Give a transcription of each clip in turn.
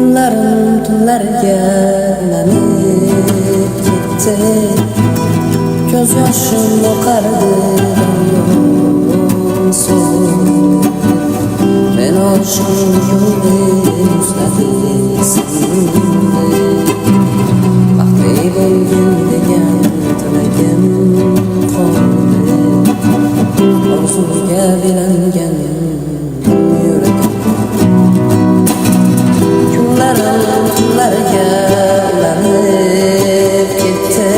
Kunlarim tunlarga ulanib ketdi, ko'z yoshim oqardi yo'lim so'ldi. Men oshiqning ko'ngli uzladi sindi, baxtli bo'lgin degan tilagim qoldi. Orzuga belangan yuragim kunlarga ulanib ketdi,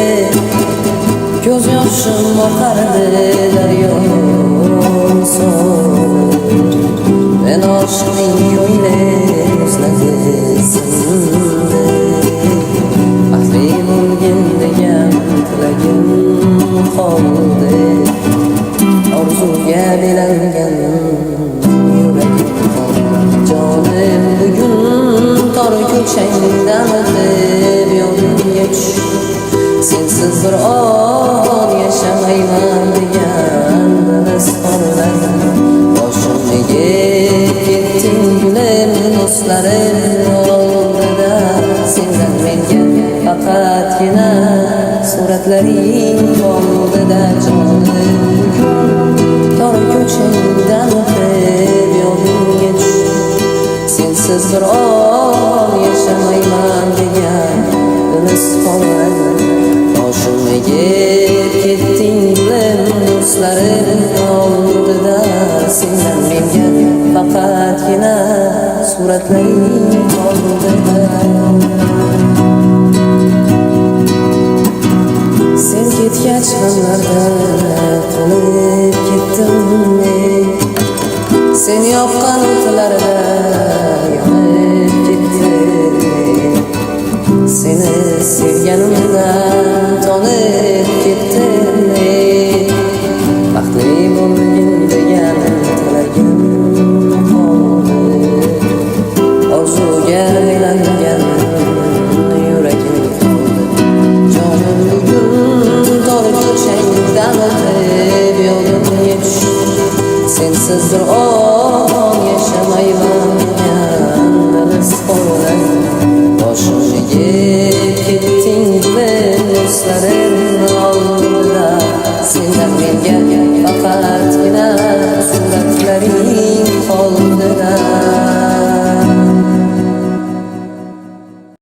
ko'z yoshim oqardi daryoning so'ldi. Men oshiqning ko'ngli uzladi sindi, baxtli bo'lgin degan tilagim qoldi. Orzuga belangan yuragim qoldi. Jonim bugun tor ko'changdan o'tib yodimga tushdi, sensiz bir on yashamayman degan izhorlar. Boshim egib ketding gulim do'stlarim oldida, sendan menga faqatgina suratlaring qoldi-da. Jonim tor ko'changdan o'tib yodimga tushdi, sensiz bir on yashamayman degan izhorlar. Boshim egib ketding gulim do'stlarim oldida, sendan menga faqatgina suratlaring qoldi-da. Sen ketgach g'amlarda qolib ketdim men, sen yoqqan o'tlarda yonib ketdim. Seni sevganimdan tonib ketdim men, baxtli bo'lgin degan tilagim qoldi. Orzuga belangan yuragim qoldi. Jonim bugun tor ko'changdan o'tib yodimga tushdi, sensiz bir on yashamayman degan izhorlar. Boshim egib ketding gulim do'stlarim oldida, sendan menga faqatgina